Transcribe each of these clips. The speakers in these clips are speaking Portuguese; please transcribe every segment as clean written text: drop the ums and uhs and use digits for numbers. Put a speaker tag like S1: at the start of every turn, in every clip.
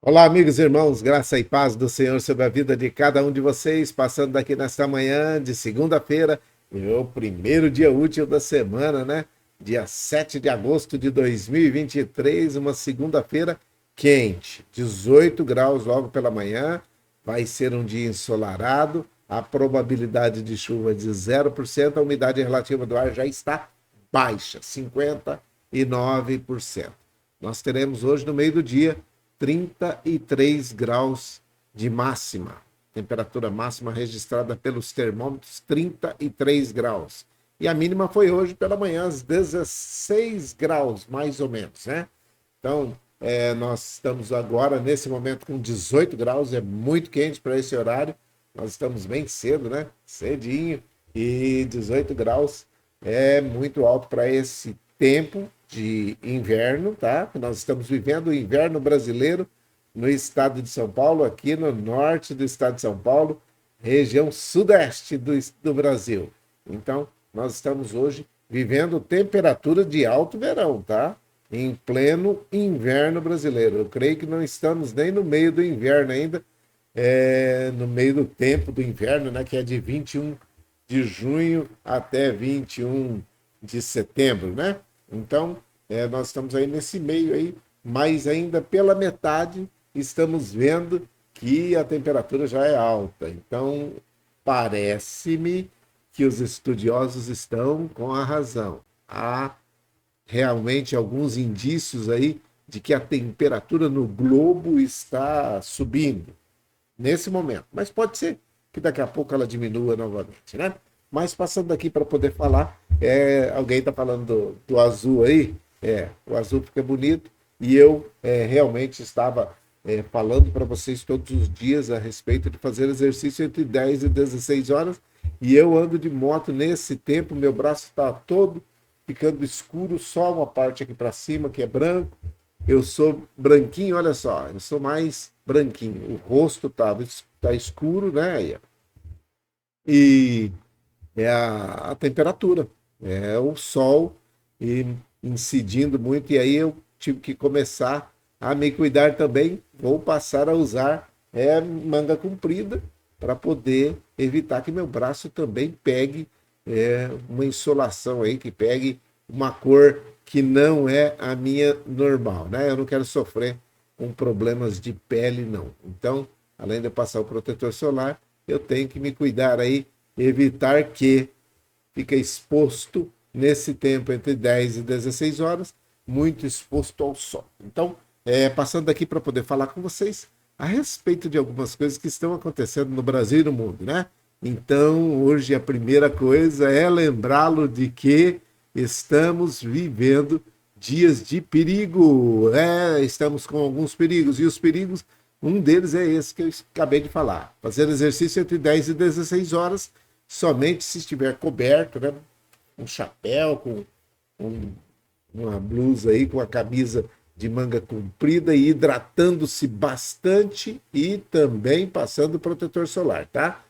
S1: Olá, amigos e irmãos, graça e paz do Senhor sobre a vida de cada um de vocês, passando daqui nesta manhã de segunda-feira, o primeiro dia útil da semana, né? Dia 7 de agosto de 2023, uma segunda-feira quente, 18 graus logo pela manhã, vai ser um dia ensolarado, a probabilidade de chuva de 0%, a umidade relativa do ar já está baixa, 59%. Nós teremos hoje no meio do dia 33 graus de máxima. Temperatura máxima registrada pelos termômetros, 33 graus. E a mínima foi hoje pela manhã, às 16 graus, mais ou menos, né? Então, nós estamos agora, nesse momento, com 18 graus, é muito quente para esse horário. Nós estamos bem cedo, né? Cedinho. E 18 graus é muito alto para esse tempo de inverno, tá? Nós estamos vivendo o inverno brasileiro no estado de São Paulo, aqui no norte do estado de São Paulo, região sudeste do Brasil. Então, nós estamos hoje vivendo temperatura de alto verão, tá? Em pleno inverno brasileiro. Eu creio que não estamos nem no meio do inverno ainda, no meio do tempo do inverno, né? Que é de 21 de junho até 21 de setembro, né? Então, nós estamos aí nesse meio aí, mas ainda pela metade estamos vendo que a temperatura já é alta. Então, parece-me que os estudiosos estão com a razão. Há realmente alguns indícios aí de que a temperatura no globo está subindo nesse momento. Mas pode ser que daqui a pouco ela diminua novamente, né? Mas passando aqui para poder falar, alguém está falando do azul aí, o azul fica bonito, e eu realmente estava falando para vocês todos os dias a respeito de fazer exercício entre 10 e 16 horas, e eu ando de moto nesse tempo, meu braço está todo ficando escuro, só uma parte aqui para cima que é branco, eu sou branquinho, olha só, eu sou mais branquinho, o rosto tá escuro, né? E é a temperatura, é o sol e incidindo muito, e aí eu tive que começar a me cuidar também. Vou passar a usar manga comprida para poder evitar que meu braço também pegue uma insolação aí, que pegue uma cor que não é a minha normal, né? Eu não quero sofrer com problemas de pele, não. Então, além de eu passar o protetor solar, eu tenho que me cuidar aí, evitar que fique exposto nesse tempo entre 10 e 16 horas, muito exposto ao sol. Então, passando aqui para poder falar com vocês a respeito de algumas coisas que estão acontecendo no Brasil e no mundo, né? Então, hoje a primeira coisa é lembrá-lo de que estamos vivendo dias de perigo. Estamos com alguns perigos, e os perigos, um deles é esse que eu acabei de falar. Fazer exercício entre 10 e 16 horas, somente se estiver coberto, né? Um chapéu, com um, uma blusa aí, com a camisa de manga comprida, e hidratando-se bastante e também passando protetor solar, tá?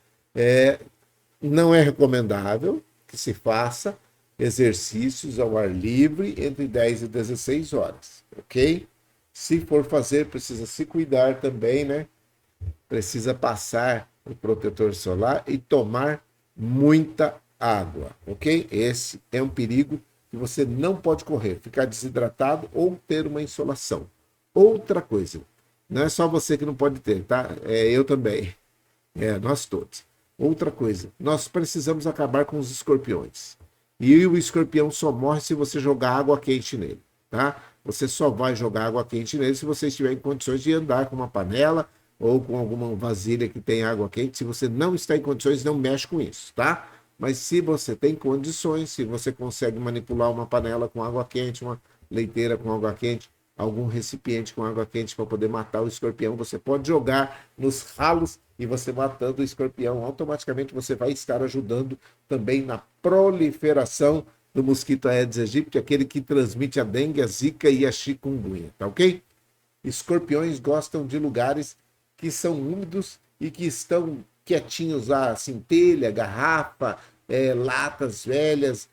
S1: Não é recomendável que se faça exercícios ao ar livre entre 10 e 16 horas, ok? Se for fazer, precisa se cuidar também, né? Precisa passar o protetor solar e tomar muita água, ok? Esse é um perigo que você não pode correr, ficar desidratado ou ter uma insolação. Outra coisa, não é só você que não pode ter, tá? Eu também, nós todos. Outra coisa, nós precisamos acabar com os escorpiões. E o escorpião só morre se você jogar água quente nele, tá? Você só vai jogar água quente nele se você estiver em condições de andar com uma panela ou com alguma vasilha que tem água quente. Se você não está em condições, não mexe com isso, tá? Mas se você tem condições, se você consegue manipular uma panela com água quente, uma leiteira com água quente, algum recipiente com água quente para poder matar o escorpião, você pode jogar nos ralos, e você matando o escorpião, automaticamente você vai estar ajudando também na proliferação do mosquito Aedes aegypti, aquele que transmite a dengue, a zika e a chikungunya, tá ok? Escorpiões gostam de lugares que são úmidos e que estão quietinhos lá, assim, telha, garrafa, latas velhas,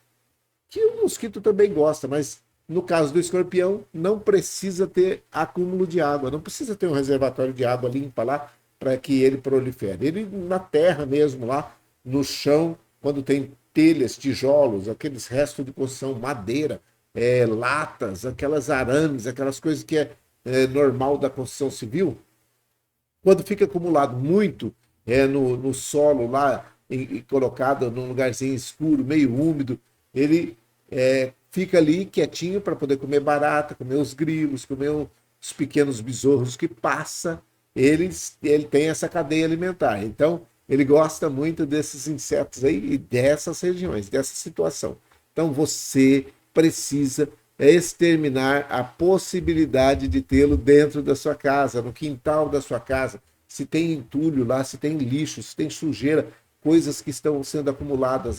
S1: que o mosquito também gosta, mas No caso do escorpião, não precisa ter acúmulo de água, não precisa ter um reservatório de água limpa lá para que ele prolifere. Ele na terra mesmo, lá no chão, quando tem telhas, tijolos, aqueles restos de construção, madeira, latas, aquelas arames, aquelas coisas que é normal da construção civil, quando fica acumulado muito no solo lá e colocado num lugarzinho escuro, meio úmido, ele fica ali quietinho para poder comer barata, comer os grilos, comer os pequenos besouros que passa. Ele tem essa cadeia alimentar. Então, ele gosta muito desses insetos aí e dessas regiões, dessa situação. Então, você precisa exterminar a possibilidade de tê-lo dentro da sua casa, no quintal da sua casa. Se tem entulho lá, se tem lixo, se tem sujeira, coisas que estão sendo acumuladas.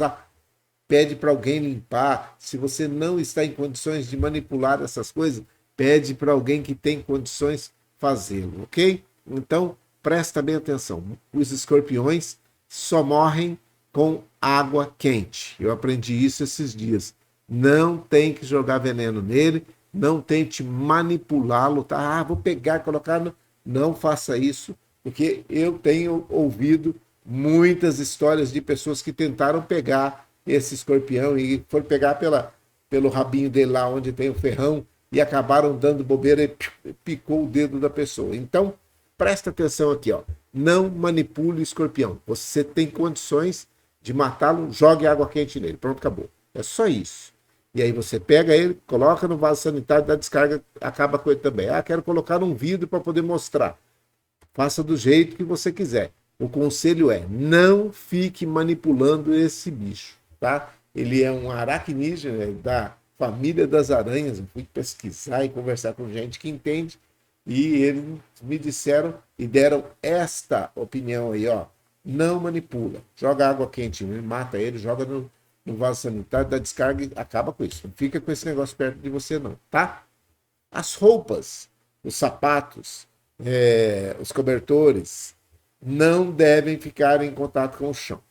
S1: Pede para alguém limpar. Se você não está em condições de manipular essas coisas, pede para alguém que tem condições fazê-lo, ok? Então, presta bem atenção. Os escorpiões só morrem com água quente. Eu aprendi isso esses dias. Não tem que jogar veneno nele, não tente manipulá-lo, tá? Vou pegar e colocar no... Não faça isso, porque eu tenho ouvido muitas histórias de pessoas que tentaram pegar esse escorpião e foram pegar pelo rabinho dele lá onde tem o ferrão e acabaram dando bobeira e picou o dedo da pessoa. Então, presta atenção aqui, ó. Não manipule o escorpião. Você tem condições de matá-lo, jogue água quente nele. Pronto, acabou. É só isso. E aí você pega ele, coloca no vaso sanitário, dá descarga, acaba com ele também. Quero colocar num vidro para poder mostrar. Faça do jeito que você quiser. O conselho é, não fique manipulando esse bicho, tá? Ele é um aracnídeo, né, da família das aranhas. Eu fui pesquisar e conversar com gente que entende e eles me disseram e deram esta opinião aí, ó. Não manipula. Joga água quente, mata ele, joga no vaso sanitário, dá descarga e acaba com isso. Não fica com esse negócio perto de você não, tá? As roupas, os sapatos, os cobertores não devem ficar em contato com o chão,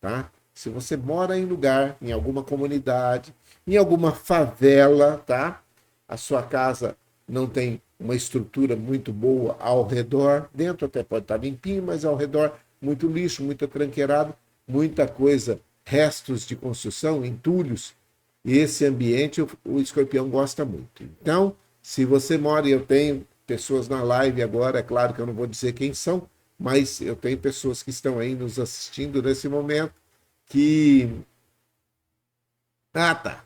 S1: tá? Se você mora em lugar, em alguma comunidade, em alguma favela, tá? A sua casa não tem uma estrutura muito boa ao redor, dentro até pode estar limpinho, mas ao redor muito lixo, muito tranqueirado, muita coisa, restos de construção, entulhos. E esse ambiente o escorpião gosta muito. Então, se você mora, e eu tenho pessoas na live agora, é claro que eu não vou dizer quem são, mas eu tenho pessoas que estão aí nos assistindo nesse momento que... tá.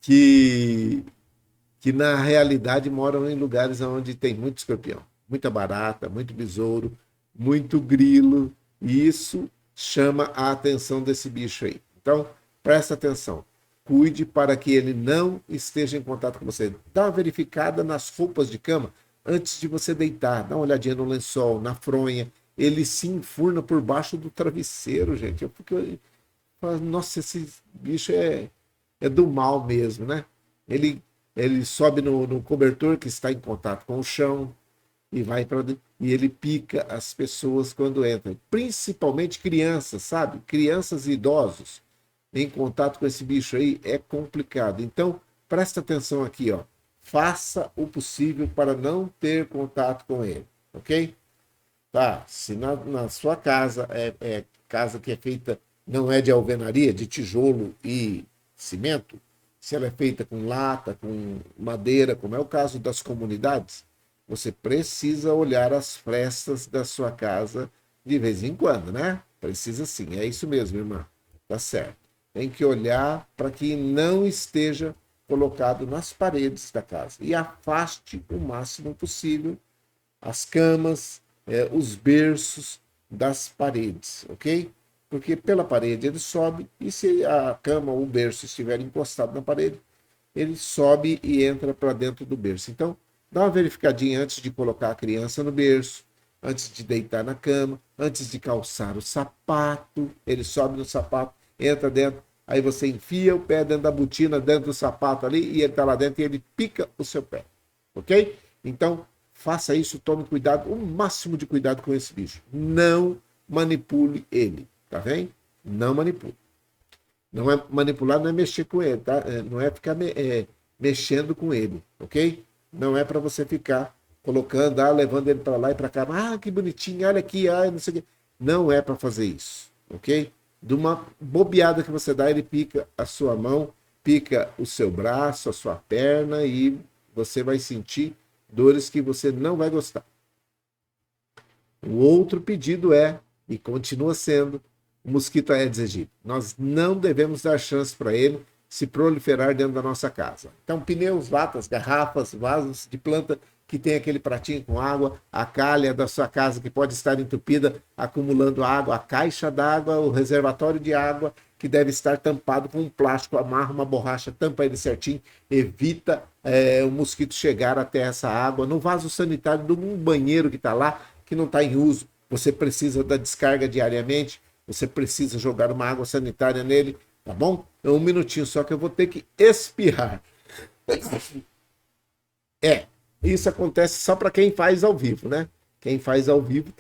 S1: Que na realidade moram em lugares onde tem muito escorpião, muita barata, muito besouro, muito grilo, e isso chama a atenção desse bicho aí. Então, presta atenção. Cuide para que ele não esteja em contato com você. Dá uma verificada nas roupas de cama antes de você deitar. Dá uma olhadinha no lençol, na fronha. Ele se enfurna por baixo do travesseiro, gente. Eu falo, nossa, esse bicho é do mal mesmo, né? Ele sobe no cobertor que está em contato com o chão e vai para e ele pica as pessoas quando entram, principalmente crianças, sabe? Crianças e idosos em contato com esse bicho aí é complicado. Então, presta atenção aqui, ó. Faça o possível para não ter contato com ele, ok? Tá, se na sua casa casa que é feita, não é de alvenaria, de tijolo e cimento, se ela é feita com lata, com madeira, como é o caso das comunidades, você precisa olhar as frestas da sua casa de vez em quando, né? Precisa sim, é isso mesmo, irmã. Tá certo. Tem que olhar para que não esteja colocado nas paredes da casa. E afaste o máximo possível as camas, os berços das paredes, ok? Porque pela parede ele sobe e se a cama ou o berço estiver encostado na parede, ele sobe e entra para dentro do berço. Então, dá uma verificadinha antes de colocar a criança no berço, antes de deitar na cama, antes de calçar o sapato, ele sobe no sapato, entra dentro, aí você enfia o pé dentro da botina, dentro do sapato ali, e ele está lá dentro e ele pica o seu pé, ok? Então, faça isso, tome cuidado, o máximo de cuidado com esse bicho. Não manipule ele, tá bem? Não manipule. Não é manipular, não é mexer com ele, tá? Não é ficar mexendo com ele, ok? Não é para você ficar colocando, levando ele para lá e para cá. Que bonitinho, olha aqui, não sei o quê. Não é para fazer isso, ok? De uma bobeada que você dá, ele pica a sua mão, pica o seu braço, a sua perna e você vai sentir dores que você não vai gostar. O outro pedido e continua sendo, o mosquito Aedes aegypti. Nós não devemos dar chance para ele se proliferar dentro da nossa casa. Então, pneus, latas, garrafas, vasos de planta que tem aquele pratinho com água, a calha da sua casa que pode estar entupida, acumulando água, a caixa d'água, o reservatório de água que deve estar tampado com um plástico, amarra uma borracha, tampa ele certinho, evita o mosquito chegar até essa água. No vaso sanitário de um banheiro que está lá, que não está em uso, você precisa da descarga diariamente, você precisa jogar uma água sanitária nele, tá bom? É um minutinho só que eu vou ter que espirrar. Isso acontece só para quem faz ao vivo, né? Quem faz ao vivo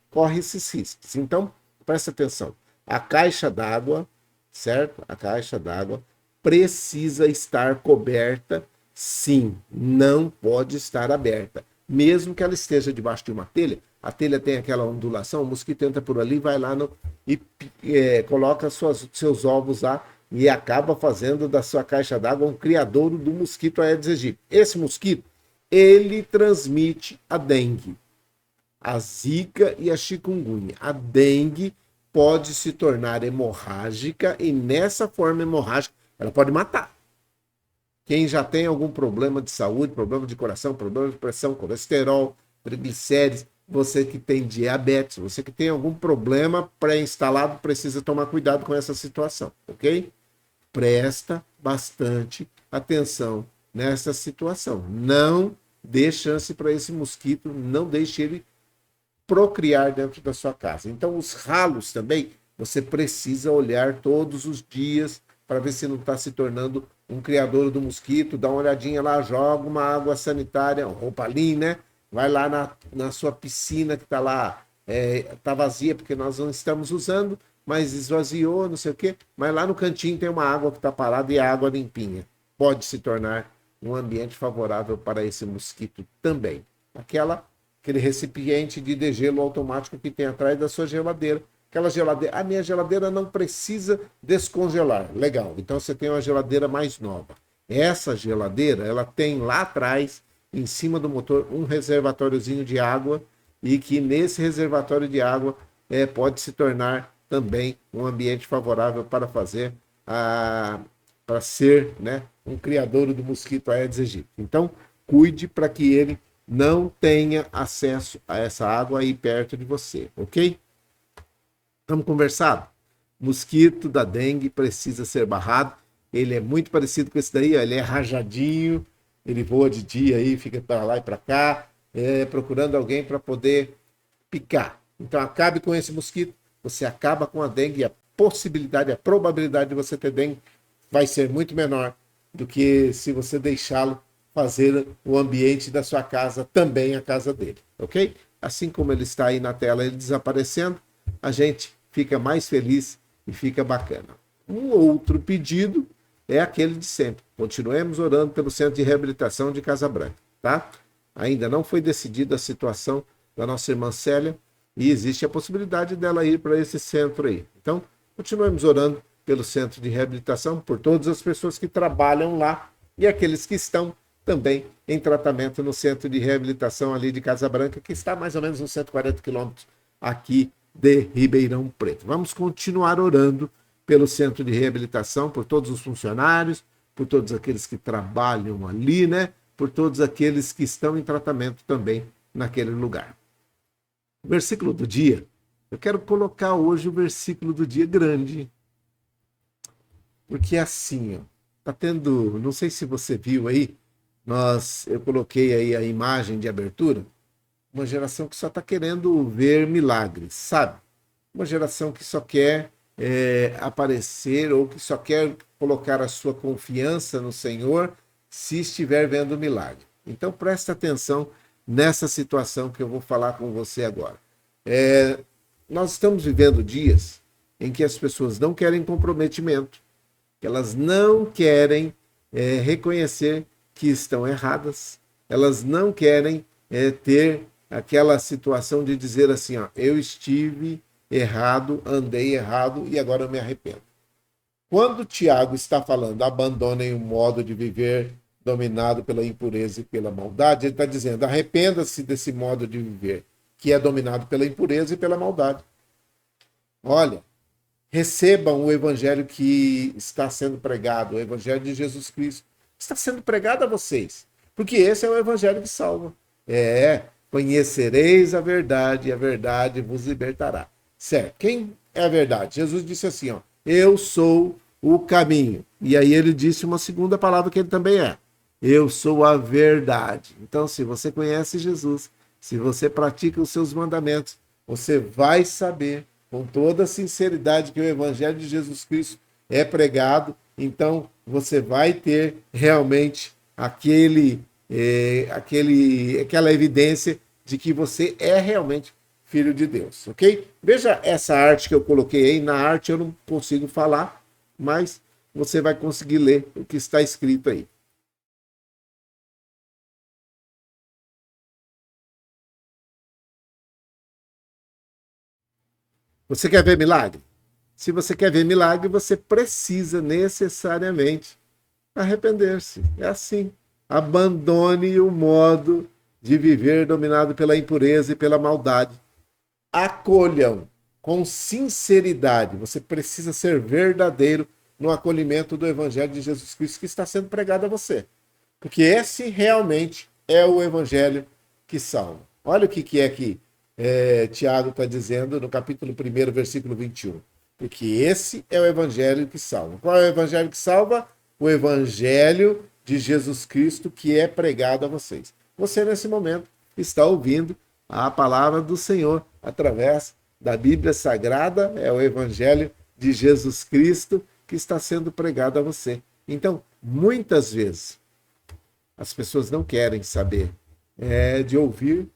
S1: corre esses riscos. Então, presta atenção. A caixa d'água, certo? A caixa d'água precisa estar coberta, sim. Não pode estar aberta. Mesmo que ela esteja debaixo de uma telha, a telha tem aquela ondulação, o mosquito entra por ali, vai lá e coloca seus ovos lá e acaba fazendo da sua caixa d'água um criadouro do mosquito Aedes aegypti. Esse mosquito, ele transmite a dengue, a zika e a chikungunya. A dengue pode se tornar hemorrágica e nessa forma hemorrágica ela pode matar. Quem já tem algum problema de saúde, problema de coração, problema de pressão, colesterol, triglicérides, você que tem diabetes, você que tem algum problema pré-instalado, precisa tomar cuidado com essa situação, ok? Presta bastante atenção nessa situação. Não dê chance para esse mosquito, não deixe ele procriar dentro da sua casa. Então, os ralos também, você precisa olhar todos os dias para ver se não está se tornando um criador do mosquito. Dá uma olhadinha lá, joga uma água sanitária, roupa limpa, né? Vai lá na sua piscina que está lá, está vazia porque nós não estamos usando, mas esvaziou, não sei o quê. Mas lá no cantinho tem uma água que está parada e a água limpinha. Pode se tornar um ambiente favorável para esse mosquito também. Aquele recipiente de degelo automático que tem atrás da sua geladeira. Aquela geladeira, a minha geladeira não precisa descongelar. Legal, então você tem uma geladeira mais nova. Essa geladeira, ela tem lá atrás, em cima do motor, um reservatóriozinho de água e que nesse reservatório de água pode se tornar também um ambiente favorável para para ser, né, um criadouro do mosquito Aedes aegypti. Então, cuide para que ele não tenha acesso a essa água aí perto de você, ok? Estamos conversado? Mosquito da dengue precisa ser barrado. Ele é muito parecido com esse daí, ó. Ele é rajadinho, ele voa de dia aí, fica para lá e para cá, procurando alguém para poder picar. Então acabe com esse mosquito, você acaba com a dengue, e a probabilidade de você ter dengue vai ser muito menor do que se você deixá-lo fazer o ambiente da sua casa também a casa dele, ok? Assim como ele está aí na tela, ele desaparecendo, a gente fica mais feliz e fica bacana. Um outro pedido é aquele de sempre. Continuemos orando pelo Centro de Reabilitação de Casa Branca, tá? Ainda não foi decidida a situação da nossa irmã Célia e existe a possibilidade dela ir para esse centro aí. Então, continuemos orando pelo Centro de Reabilitação, por todas as pessoas que trabalham lá e aqueles que estão também em tratamento no Centro de Reabilitação ali de Casa Branca, que está mais ou menos uns 140 quilômetros aqui de Ribeirão Preto. Vamos continuar orando pelo Centro de Reabilitação, por todos os funcionários, por todos aqueles que trabalham ali, né? Por todos aqueles que estão em tratamento também naquele lugar. O versículo do dia, eu quero colocar hoje o versículo do dia grande, porque é assim, ó, tá tendo, não sei se você viu aí, eu coloquei aí a imagem de abertura, uma geração que só está querendo ver milagres, sabe? Uma geração que só quer aparecer ou que só quer colocar a sua confiança no Senhor se estiver vendo milagre. Então presta atenção nessa situação que eu vou falar com você agora. Nós estamos vivendo dias em que as pessoas não querem comprometimento, que elas não querem reconhecer que estão erradas, elas não querem ter aquela situação de dizer assim, ó, eu estive errado, andei errado e agora eu me arrependo. Quando Tiago está falando, abandonem o modo de viver dominado pela impureza e pela maldade, ele está dizendo, arrependa-se desse modo de viver, que é dominado pela impureza e pela maldade. Olha, recebam o evangelho que está sendo pregado, o evangelho de Jesus Cristo, está sendo pregado a vocês, porque esse é o evangelho que salva. Conhecereis a verdade e a verdade vos libertará. Certo, quem é a verdade? Jesus disse assim, ó, eu sou o caminho. E aí ele disse uma segunda palavra que ele também é. Eu sou a verdade. Então, se você conhece Jesus, se você pratica os seus mandamentos, você vai saber com toda sinceridade que o evangelho de Jesus Cristo é pregado. Então, você vai ter realmente aquela evidência de que você é realmente filho de Deus, ok? Veja essa arte que eu coloquei aí. Na arte eu não consigo falar, mas você vai conseguir ler o que está escrito aí. Você quer ver milagre? Se você quer ver milagre, você precisa necessariamente arrepender-se. É assim. Abandone o modo de viver dominado pela impureza e pela maldade. Acolham com sinceridade. Você precisa ser verdadeiro no acolhimento do evangelho de Jesus Cristo que está sendo pregado a você. Porque esse realmente é o evangelho que salva. Olha o que é que Tiago está dizendo no capítulo 1, versículo 21. Porque esse é o evangelho que salva. Qual é o evangelho que salva? O evangelho de Jesus Cristo que é pregado a vocês. Você, nesse momento, está ouvindo a palavra do Senhor através da Bíblia Sagrada, é o evangelho de Jesus Cristo que está sendo pregado a você. Então, muitas vezes, as pessoas não querem saber de ouvir,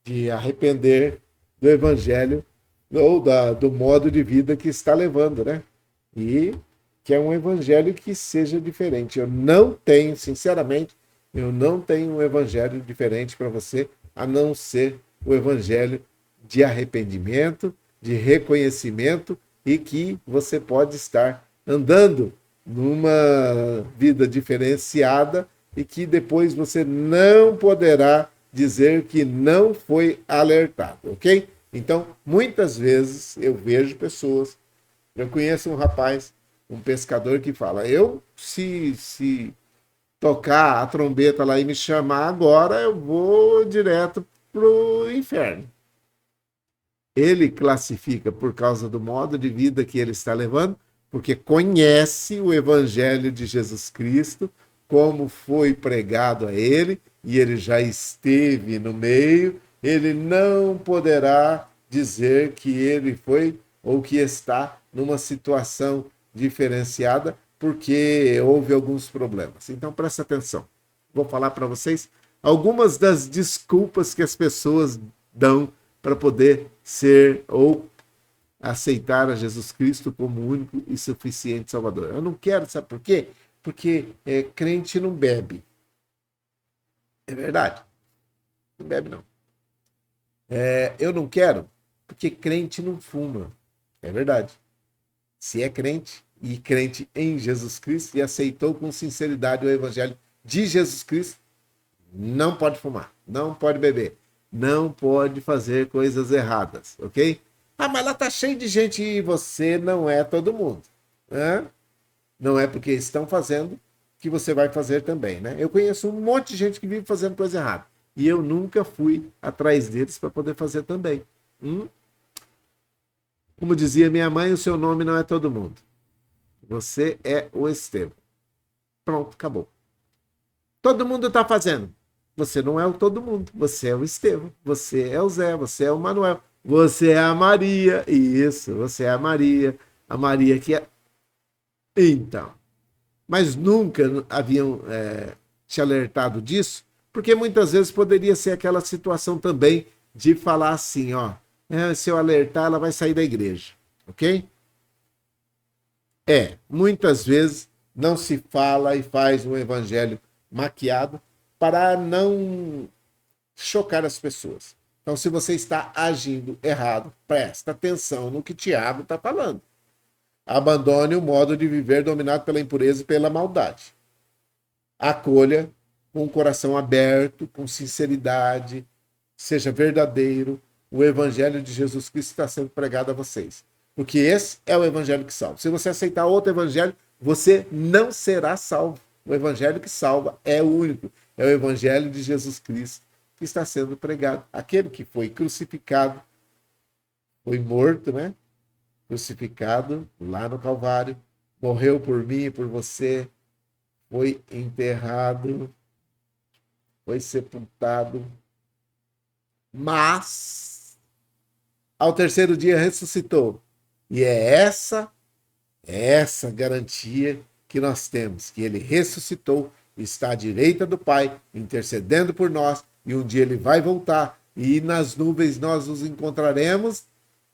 S1: de arrepender do evangelho ou do modo de vida que está levando, né? E que é um evangelho que seja diferente. Eu não tenho, sinceramente, eu não tenho um evangelho diferente para você, a não ser o evangelho de arrependimento, de reconhecimento e que você pode estar andando numa vida diferenciada e que depois você não poderá dizer que não foi alertado, ok? Então, muitas vezes eu vejo pessoas, eu conheço um rapaz, um pescador que fala, se tocar a trombeta lá e me chamar agora, eu vou direto pro inferno. Ele classifica por causa do modo de vida que ele está levando, porque conhece o evangelho de Jesus Cristo, como foi pregado a ele, e ele já esteve no meio, ele não poderá dizer que ele foi ou que está numa situação diferenciada, porque houve alguns problemas. Então, presta atenção. Vou falar para vocês algumas das desculpas que as pessoas dão para poder ser ou aceitar a Jesus Cristo como único e suficiente Salvador. Eu não quero, sabe por quê? Porque crente não bebe. É verdade. Não bebe, não. Eu não quero, porque crente não fuma. É verdade. Se é crente e crente em Jesus Cristo e aceitou com sinceridade o evangelho de Jesus Cristo, não pode fumar, não pode beber, não pode fazer coisas erradas, ok? Ah, mas lá tá cheio de gente e você não é todo mundo. Né? Não é porque estão fazendo que você vai fazer também, né? Eu conheço um monte de gente que vive fazendo coisa errada e eu nunca fui atrás deles para poder fazer também. Como dizia minha mãe, o seu nome não é todo mundo. Você é o Estevão. Pronto, acabou. Todo mundo está fazendo. Você não é o todo mundo. Você é o Estevão. Você é o Zé. Você é o Manuel. Você é a Maria. Isso, você é a Maria. A Maria que é. Então. Mas nunca haviam te alertado disso, porque muitas vezes poderia ser aquela situação também de falar assim, ó. Se eu alertar, ela vai sair da igreja. Ok? Muitas vezes não se fala e faz um evangelho maquiado para não chocar as pessoas. Então, se você está agindo errado, presta atenção no que Tiago está falando. Abandone o modo de viver dominado pela impureza e pela maldade. Acolha com o coração aberto, com sinceridade, seja verdadeiro, o evangelho de Jesus Cristo está sendo pregado a vocês. Porque esse é o evangelho que salva. Se você aceitar outro evangelho, você não será salvo. O evangelho que salva é o único. É o evangelho de Jesus Cristo que está sendo pregado. Aquele que foi crucificado, foi morto, né? Crucificado lá no Calvário, morreu por mim e por você, foi enterrado, foi sepultado, mas ao terceiro dia ressuscitou. E é essa garantia que nós temos, que ele ressuscitou, está à direita do Pai, intercedendo por nós, e um dia ele vai voltar, e nas nuvens nós nos encontraremos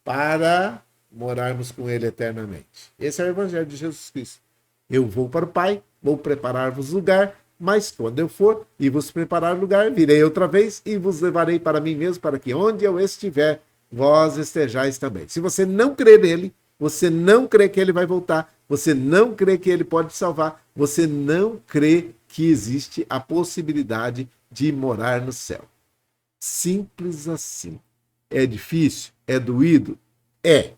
S1: para morarmos com ele eternamente. Esse é o evangelho de Jesus Cristo. Eu vou para o Pai, vou preparar-vos lugar, mas quando eu for e vos preparar lugar, virei outra vez e vos levarei para mim mesmo, para que onde eu estiver, vós estejais também. Se você não crê nele, você não crê que ele vai voltar, você não crê que ele pode salvar, você não crê que existe a possibilidade de morar no céu. Simples assim. É difícil? É doído? É.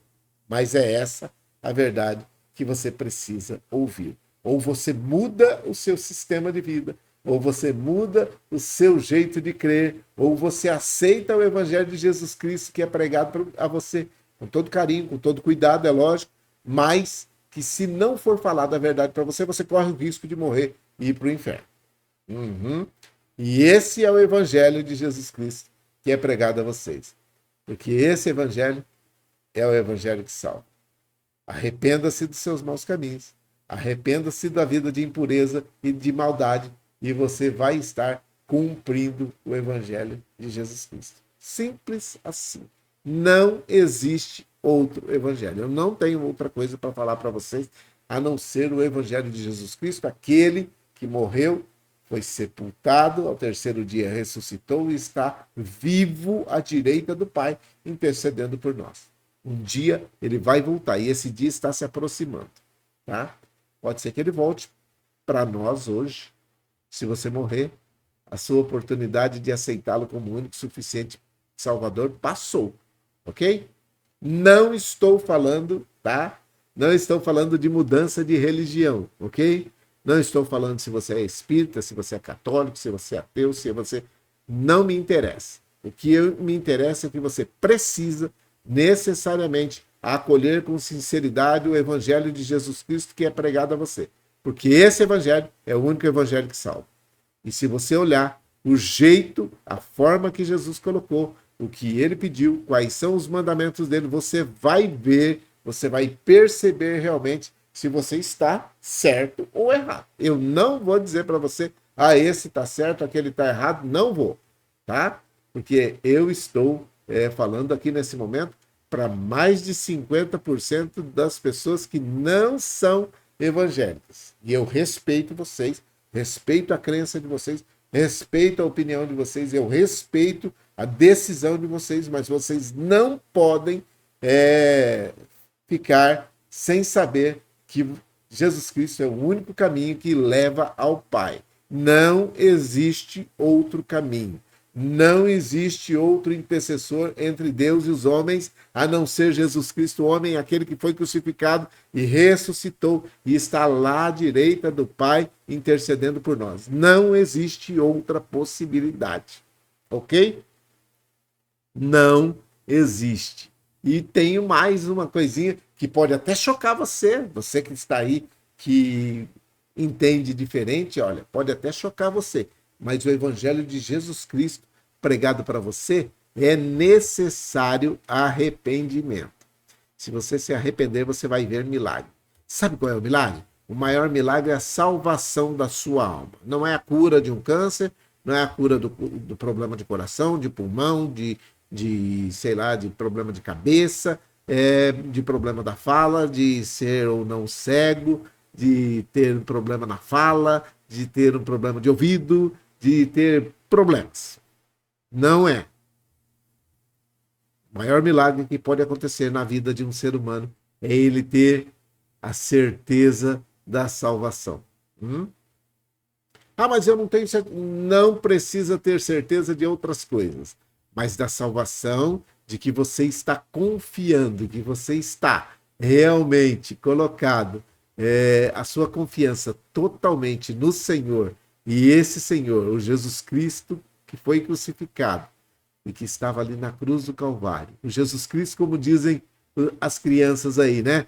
S1: Mas é essa a verdade que você precisa ouvir. Ou você muda o seu sistema de vida, ou você muda o seu jeito de crer, ou você aceita o evangelho de Jesus Cristo que é pregado a você, com todo carinho, com todo cuidado, é lógico, mas que se não for falado a verdade para você, você corre o risco de morrer e ir para o inferno. E esse é o evangelho de Jesus Cristo que é pregado a vocês. Porque esse evangelho é o evangelho que salva. Arrependa-se dos seus maus caminhos. Arrependa-se da vida de impureza e de maldade. E você vai estar cumprindo o evangelho de Jesus Cristo. Simples assim. Não existe outro evangelho. Eu não tenho outra coisa para falar para vocês a não ser o evangelho de Jesus Cristo, aquele que morreu, foi sepultado, ao terceiro dia ressuscitou e está vivo à direita do Pai, intercedendo por nós. Um dia ele vai voltar e esse dia está se aproximando, tá? Pode ser que ele volte para nós hoje. Se você morrer, a sua oportunidade de aceitá-lo como único suficiente Salvador passou, ok? Não estou falando, tá? Não estou falando de mudança de religião, ok? Não estou falando se você é espírita, se você é católico, se você é ateu, se você... Não me interessa. O que me interessa é que você precisa necessariamente acolher com sinceridade o evangelho de Jesus Cristo que é pregado a você. Porque esse evangelho é o único evangelho que salva. E se você olhar o jeito, a forma que Jesus colocou, o que ele pediu, quais são os mandamentos dele, você vai ver, você vai perceber realmente se você está certo ou errado. Eu não vou dizer para você, esse está certo, aquele está errado, não vou, tá? Porque eu estou falando aqui nesse momento para mais de 50% das pessoas que não são evangélicas. E eu respeito vocês, respeito a crença de vocês, respeito a opinião de vocês, eu respeito a decisão de vocês, mas vocês não podem ficar sem saber que Jesus Cristo é o único caminho que leva ao Pai. Não existe outro caminho. Não existe outro intercessor entre Deus e os homens, a não ser Jesus Cristo, o homem, aquele que foi crucificado e ressuscitou e está lá à direita do Pai, intercedendo por nós. Não existe outra possibilidade. Ok? Não existe. E tenho mais uma coisinha que pode até chocar você, você que está aí, que entende diferente, olha, pode até chocar você, mas o evangelho de Jesus Cristo pregado para você é necessário arrependimento. Se você se arrepender, você vai ver milagre. Sabe qual é o milagre? O maior milagre é a salvação da sua alma. Não é a cura de um câncer, não é a cura do problema de coração, de pulmão, sei lá, de problema de cabeça, de problema da fala, de ser ou não cego, de ter um problema na fala, de ter um problema de ouvido, de ter problemas. Não é. O maior milagre que pode acontecer na vida de um ser humano é ele ter a certeza da salvação. Ah, mas eu não tenho certeza. Não precisa ter certeza de outras coisas, mas da salvação, de que você está confiando, que você está realmente colocado a sua confiança totalmente no Senhor, e esse Senhor, o Jesus Cristo, que foi crucificado e que estava ali na cruz do Calvário. O Jesus Cristo, como dizem as crianças aí, né?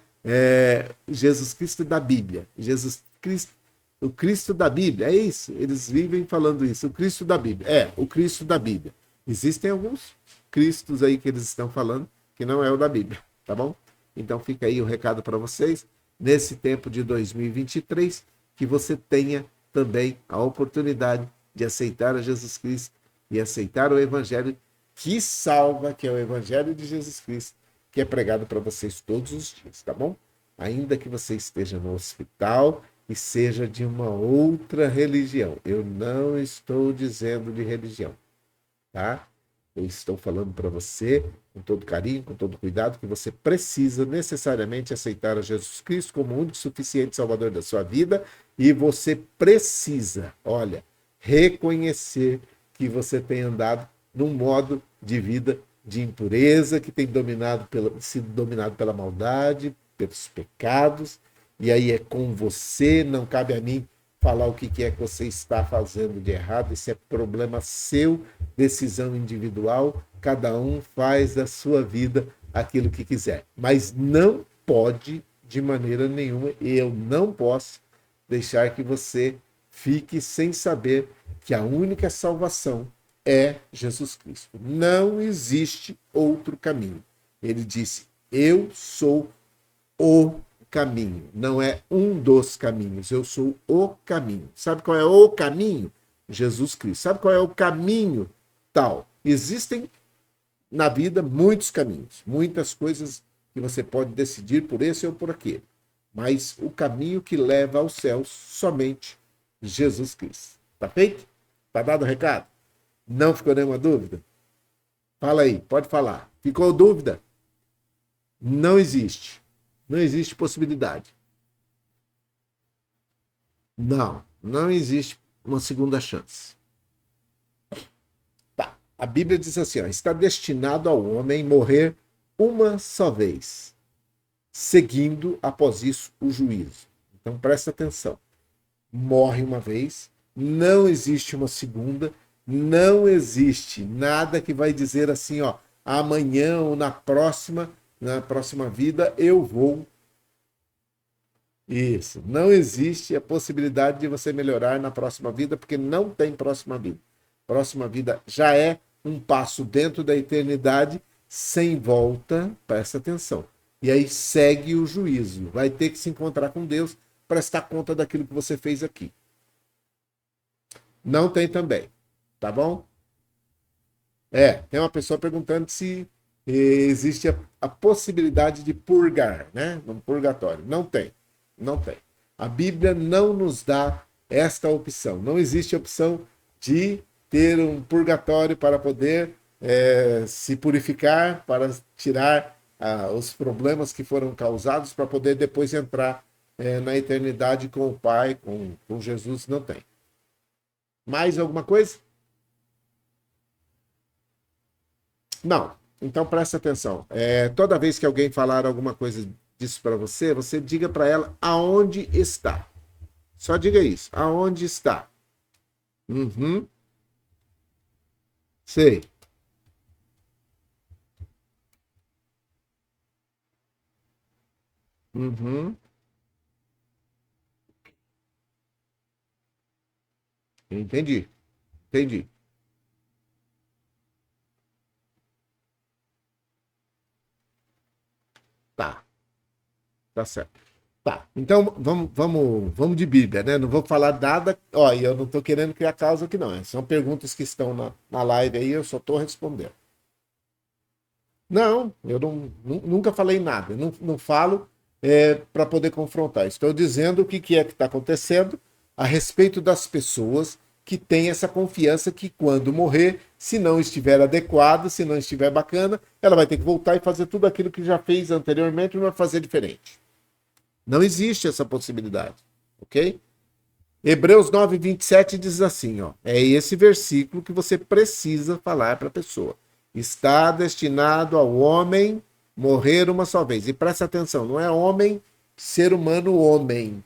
S1: Jesus Cristo da Bíblia. Jesus Cristo, o Cristo da Bíblia, é isso. Eles vivem falando isso, o Cristo da Bíblia. O Cristo da Bíblia. Existem alguns Cristos aí que eles estão falando que não é o da Bíblia, tá bom? Então fica aí o recado para vocês, nesse tempo de 2023, que você tenha também a oportunidade de aceitar a Jesus Cristo e aceitar o Evangelho que salva, que é o Evangelho de Jesus Cristo, que é pregado para vocês todos os dias, tá bom? Ainda que você esteja no hospital e seja de uma outra religião. Eu não estou dizendo de religião, tá? Eu estou falando para você, com todo carinho, com todo cuidado, que você precisa necessariamente aceitar a Jesus Cristo como o único e suficiente Salvador da sua vida, e você precisa, olha, reconhecer que você tem andado num modo de vida de impureza, que tem sido dominado pela maldade, pelos pecados, e aí é com você, não cabe a mim falar o que é que você está fazendo de errado, esse é problema seu, decisão individual, cada um faz da sua vida aquilo que quiser, mas não pode, de maneira nenhuma, e eu não posso deixar que você fique sem saber que a única salvação é Jesus Cristo. Não existe outro caminho. Ele disse, eu sou o caminho. Não é um dos caminhos, eu sou o caminho. Sabe qual é o caminho? Jesus Cristo. Sabe qual é o caminho tal? Existem na vida muitos caminhos, muitas coisas que você pode decidir por esse ou por aquele. Mas o caminho que leva aos céus, somente Jesus Cristo. Tá feito? Tá dado o recado? Não ficou nenhuma dúvida? Fala aí, pode falar. Ficou dúvida? Não existe. Não existe possibilidade. Não existe uma segunda chance. Tá. A Bíblia diz assim, ó, está destinado ao homem morrer uma só vez, seguindo após isso o juízo. Então presta atenção. Morre uma vez, não existe uma segunda, não existe nada que vai dizer assim, ó, amanhã ou na próxima vida eu vou. Isso, não existe a possibilidade de você melhorar na próxima vida, porque não tem próxima vida. Próxima vida já é um passo dentro da eternidade, sem volta, presta atenção. E aí segue o juízo, vai ter que se encontrar com Deus, prestar conta daquilo que você fez aqui. Não tem também, tá bom? Tem uma pessoa perguntando se existe a possibilidade de purgar, né? No purgatório. Não tem, não tem. A Bíblia não nos dá esta opção. Não existe a opção de ter um purgatório para poder se purificar, para tirar os problemas que foram causados, para poder depois entrar na eternidade com o Pai, com Jesus. Não tem. Mais alguma coisa? Não. Então presta atenção. Toda vez que alguém falar alguma coisa disso para você, você diga para ela aonde está. Só diga isso. Aonde está? Uhum. Sei. Uhum. Entendi. Entendi. Tá. Tá certo. Tá. Então vamos de Bíblia, né? Não vou falar nada. Ó, e eu não estou querendo criar causa aqui, não. São perguntas que estão na live aí, eu só estou respondendo. Não, eu nunca falei nada. Eu não falo. para poder confrontar. Estou dizendo o que é que está acontecendo a respeito das pessoas que têm essa confiança que quando morrer, se não estiver adequado, se não estiver bacana, ela vai ter que voltar e fazer tudo aquilo que já fez anteriormente e não vai fazer diferente. Não existe essa possibilidade, ok? Hebreus 9, 27 diz assim, ó, é esse versículo que você precisa falar para a pessoa. Está destinado ao homem morrer uma só vez. E presta atenção, não é homem, ser humano, homem.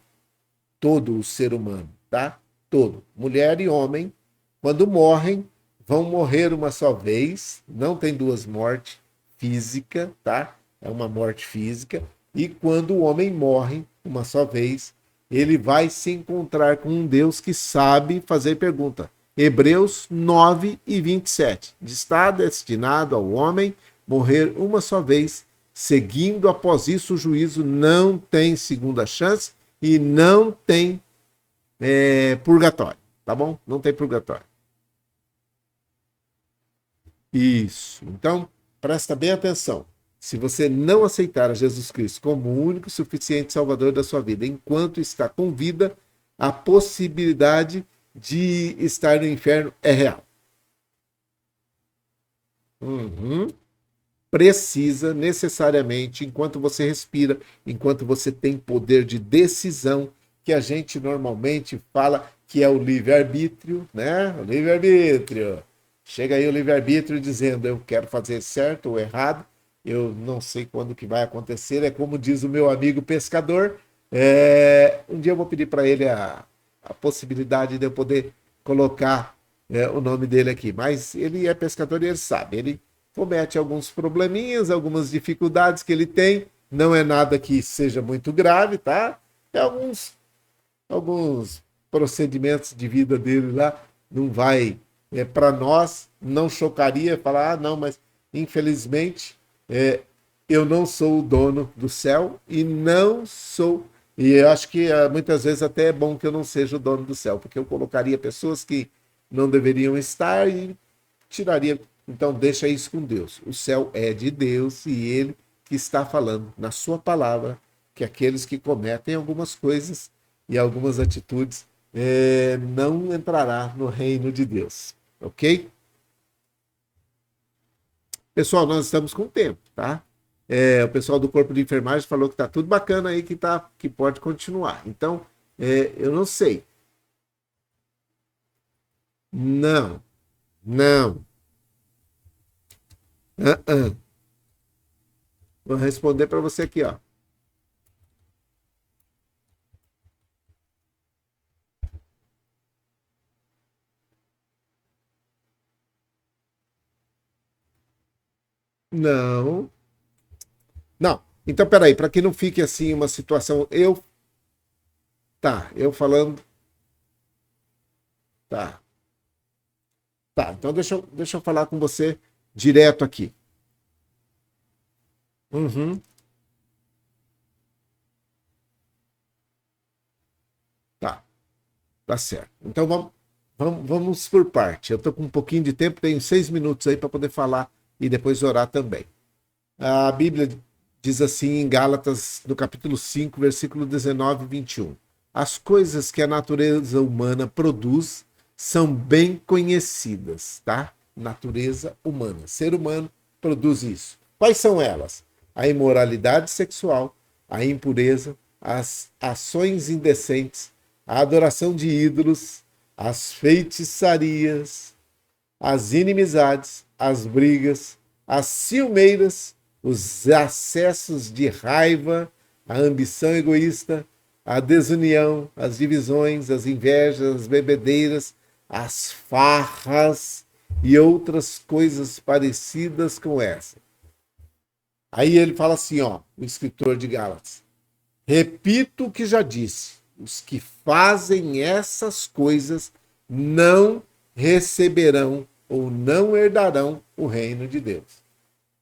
S1: Todo o ser humano, tá? Todo. Mulher e homem, quando morrem, vão morrer uma só vez. Não tem duas mortes física, tá? É uma morte física. E quando o homem morre uma só vez, ele vai se encontrar com um Deus que sabe fazer pergunta. Hebreus 9 e 27. Está destinado ao homem morrer uma só vez, seguindo após isso o juízo, não tem segunda chance e não tem purgatório, tá bom? Não tem purgatório. Isso. Então, presta bem atenção. Se você não aceitar a Jesus Cristo como o único e suficiente Salvador da sua vida, enquanto está com vida, a possibilidade de estar no inferno é real. Precisa necessariamente, enquanto você respira, enquanto você tem poder de decisão, que a gente normalmente fala que é o livre-arbítrio, né? O livre-arbítrio. Chega aí o livre-arbítrio dizendo, eu quero fazer certo ou errado, eu não sei quando que vai acontecer, é como diz o meu amigo pescador, um dia eu vou pedir para ele a possibilidade de eu poder colocar o nome dele aqui, mas ele é pescador e ele sabe, ele comete alguns probleminhas, algumas dificuldades que ele tem, não é nada que seja muito grave, tá? É alguns procedimentos de vida dele lá, não vai, para nós, não chocaria falar, não, mas infelizmente eu não sou o dono do céu e não sou, e eu acho que muitas vezes até é bom que eu não seja o dono do céu, porque eu colocaria pessoas que não deveriam estar e tiraria. Então deixa isso com Deus. O céu é de Deus e ele que está falando na sua palavra que aqueles que cometem algumas coisas e algumas atitudes não entrará no reino de Deus. Ok? Pessoal, nós estamos com tempo, tá? O pessoal do corpo de enfermagem falou que tá tudo bacana aí, que pode continuar. Então, eu não sei. Não, não. Vou responder para você aqui, ó. Não. Não. Então, peraí, para que não fique assim uma situação. Eu falando. Tá. Tá. Então, deixa eu falar com você direto aqui. Uhum. Tá. Tá certo. Então, vamos por parte. Eu tô com um pouquinho de tempo, tenho 6 minutos aí para poder falar e depois orar também. A Bíblia diz assim em Gálatas, no capítulo 5, versículo 19 e 21. As coisas que a natureza humana produz são bem conhecidas, tá? Natureza humana. Ser humano produz isso. Quais são elas? A imoralidade sexual, a impureza, as ações indecentes, a adoração de ídolos, as feitiçarias, as inimizades, as brigas, as ciumeiras, os acessos de raiva, a ambição egoísta, a desunião, as divisões, as invejas, as bebedeiras, as farras e outras coisas parecidas com essa. Aí ele fala assim, ó, o escritor de Gálatas: repito o que já disse, os que fazem essas coisas não receberão ou não herdarão o reino de Deus.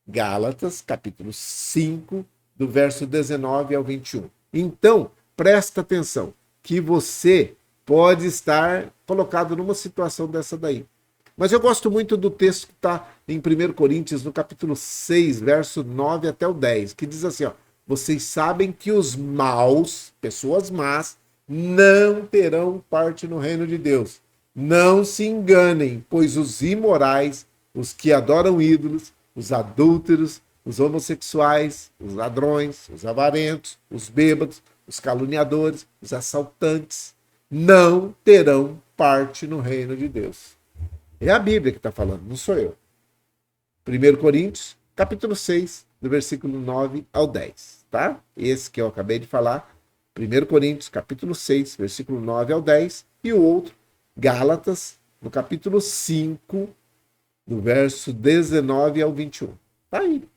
S1: Gálatas, capítulo 5, do verso 19 ao 21. Então, presta atenção, que você pode estar colocado numa situação dessa daí. Mas eu gosto muito do texto que está em 1 Coríntios, no capítulo 6, verso 9 até o 10, que diz assim, ó, vocês sabem que os maus, pessoas más, não terão parte no reino de Deus. Não se enganem, pois os imorais, os que adoram ídolos, os adúlteros, os homossexuais, os ladrões, os avarentos, os bêbados, os caluniadores, os assaltantes, não terão parte no reino de Deus. É a Bíblia que está falando, não sou eu. 1 Coríntios, capítulo 6, do versículo 9 ao 10, tá? Esse que eu acabei de falar, 1 Coríntios, capítulo 6, versículo 9 ao 10, e o outro, Gálatas, no capítulo 5, do verso 19 ao 21. Tá aí.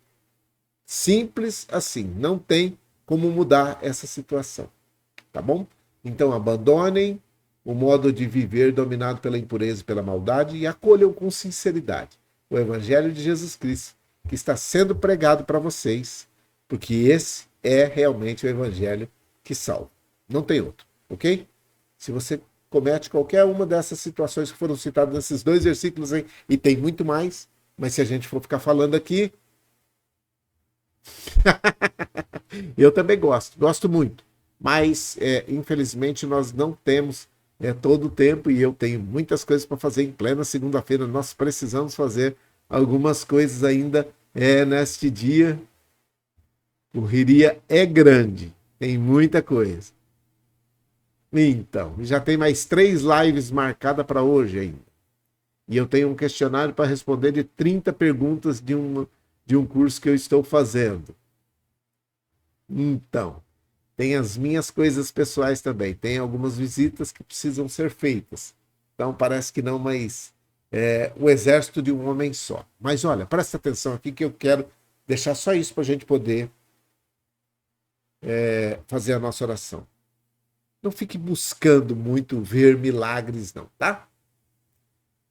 S1: Simples assim, não tem como mudar essa situação, tá bom? Então abandonem o modo de viver dominado pela impureza e pela maldade e acolham com sinceridade o Evangelho de Jesus Cristo, que está sendo pregado para vocês, porque esse é realmente o Evangelho que salva. Não tem outro, ok? Se você comete qualquer uma dessas situações que foram citadas nesses 2 versículos aí, e tem muito mais, mas se a gente for ficar falando aqui, eu também gosto muito, mas infelizmente nós não temos todo o tempo e eu tenho muitas coisas para fazer em plena segunda-feira. Nós precisamos fazer algumas coisas ainda neste dia. O correria é grande, tem muita coisa. Então, já tem mais 3 lives marcadas para hoje ainda. E eu tenho um questionário para responder de 30 perguntas de um curso que eu estou fazendo. Então, tem as minhas coisas pessoais também. Tem algumas visitas que precisam ser feitas. Então, parece que não, mas o exército de um homem só. Mas olha, presta atenção aqui que eu quero deixar só isso para a gente poder fazer a nossa oração. Não fique buscando muito ver milagres, não, tá?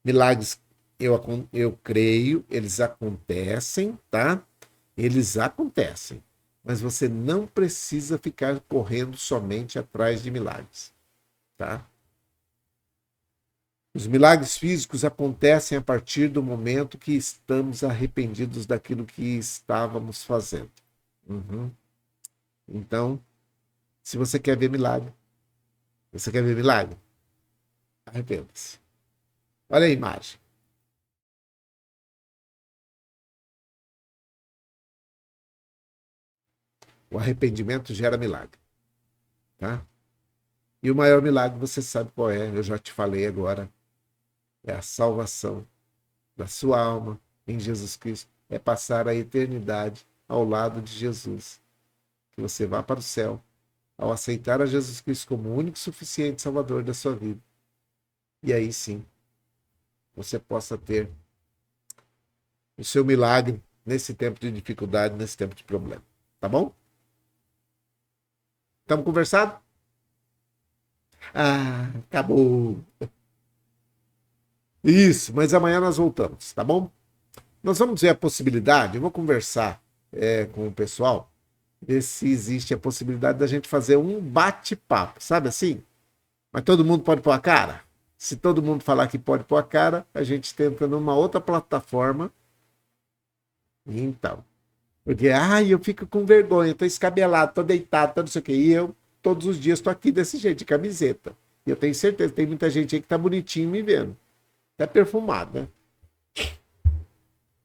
S1: Milagres, eu creio, eles acontecem, tá? Eles acontecem. Mas você não precisa ficar correndo somente atrás de milagres, tá? Os milagres físicos acontecem a partir do momento que estamos arrependidos daquilo que estávamos fazendo. Uhum. Então, se você quer ver milagre, arrependa-se. Olha a imagem. O arrependimento gera milagre, tá? E o maior milagre você sabe qual é, eu já te falei agora, é a salvação da sua alma em Jesus Cristo, é passar a eternidade ao lado de Jesus, que você vá para o céu ao aceitar a Jesus Cristo como o único e suficiente Salvador da sua vida. E aí sim, você possa ter o seu milagre nesse tempo de dificuldade, nesse tempo de problema. Tá bom? Estamos conversados? Ah, acabou. Isso, mas amanhã nós voltamos, tá bom? Nós vamos ver a possibilidade, eu vou conversar com o pessoal, ver se existe a possibilidade da gente fazer um bate-papo, sabe assim? Mas todo mundo pode pôr a cara? Se todo mundo falar que pode pôr a cara, a gente tenta numa outra plataforma. Então, porque eu fico com vergonha, tô escabelado, tô deitado, tô não sei o quê. E eu, todos os dias, tô aqui desse jeito, de camiseta. E eu tenho certeza, tem muita gente aí que tá bonitinho me vendo. Até perfumado, né?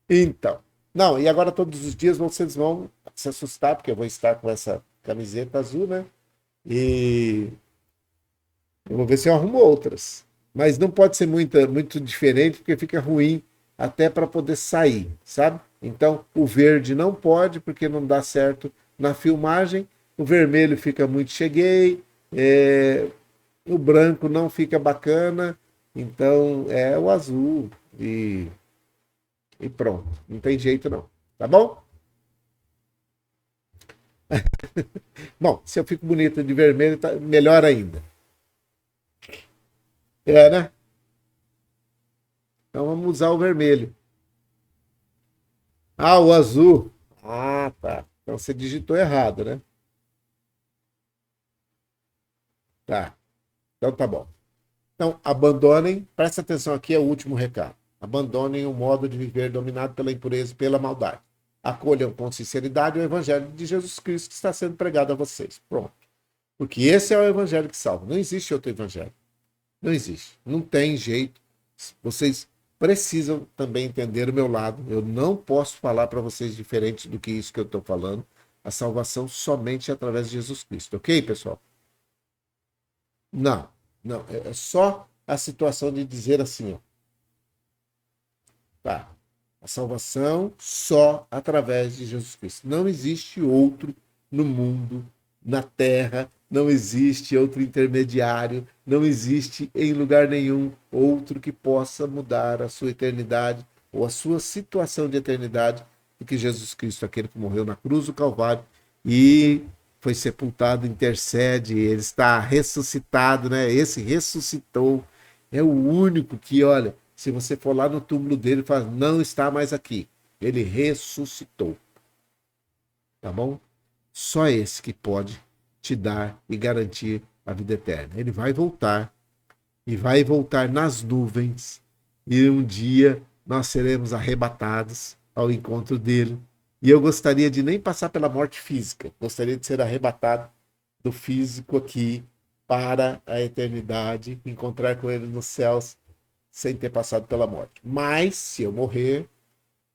S1: Então. Não, e agora todos os dias vocês vão se assustar, porque eu vou estar com essa camiseta azul, né? E eu vou ver se eu arrumo outras. Mas não pode ser muito diferente, porque fica ruim até para poder sair, sabe? Então, o verde não pode, porque não dá certo na filmagem. O vermelho fica muito cheguei. O branco não fica bacana. Então, é o azul. E pronto. Não tem jeito, não. Tá bom? Bom, se eu fico bonita de vermelho, tá melhor ainda. Né? Então vamos usar o vermelho. Ah, o azul. Ah, tá. Então você digitou errado, né? Tá. Então tá bom. Então abandonem, presta atenção aqui, é o último recado. Abandonem o modo de viver dominado pela impureza e pela maldade. acolham com sinceridade o evangelho de Jesus Cristo que está sendo pregado a vocês. Pronto. Porque esse é o evangelho que salva. Não existe outro evangelho. Não existe. Não tem jeito. Vocês precisam também entender o meu lado. Eu não posso falar para vocês diferente do que isso que eu estou falando. A salvação somente através de Jesus Cristo. Ok, pessoal? Não. Não. É só a situação de dizer assim, ó. Tá. A salvação só através de Jesus Cristo. Não existe outro no mundo, na terra, não existe outro intermediário, não existe em lugar nenhum outro que possa mudar a sua eternidade ou a sua situação de eternidade do que Jesus Cristo, aquele que morreu na cruz do Calvário e foi sepultado, intercede, ele está ressuscitado, né? Esse ressuscitou, é o único que, olha, se você for lá no túmulo dele, fala, não está mais aqui. Ele ressuscitou. Tá bom? Só esse que pode te dar e garantir a vida eterna. Ele vai voltar e vai voltar nas nuvens e um dia nós seremos arrebatados ao encontro dele. E eu gostaria de nem passar pela morte física, gostaria de ser arrebatado do físico aqui para a eternidade, encontrar com ele nos céus sem ter passado pela morte. Mas, se eu morrer,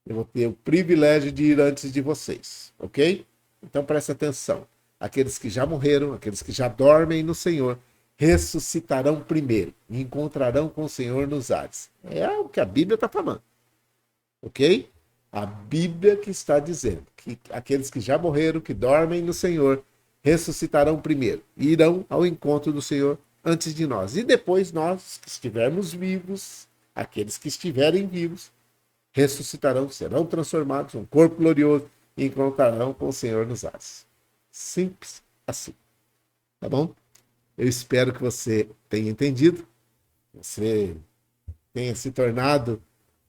S1: eu vou ter o privilégio de ir antes de vocês, ok? Então, presta atenção. Aqueles que já morreram, aqueles que já dormem no Senhor, ressuscitarão primeiro e encontrarão com o Senhor nos ares. É o que a Bíblia está falando, ok? A Bíblia que está dizendo que aqueles que já morreram, que dormem no Senhor, ressuscitarão primeiro e irão ao encontro do Senhor antes de nós. E depois nós, que estivermos vivos, aqueles que estiverem vivos, ressuscitarão, serão transformados, um corpo glorioso, e encontrarão com o Senhor nos ares. Simples assim. Tá bom? Eu espero que você tenha entendido, você tenha se tornado